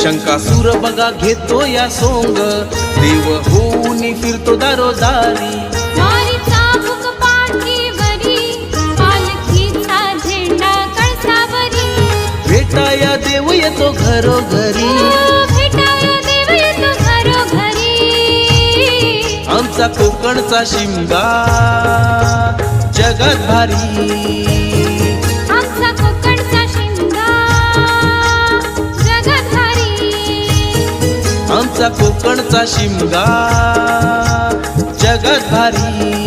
शंकासूर बघा घेतो या सोंग, देव होऊन फिरतो दारोदारी. वारीचा भुक पाठीवरी, पालखीचा झेंडा कळसावरी. भेटाया देव येतो घरोघरी, भेटाया देव येतो घरोघरी. आमचा कोकणचा शिमगा जगात भारी. आमचा कोकणचा शिमगा जगात भारी. आमचा कोकणचा शिमगा जगात भारी.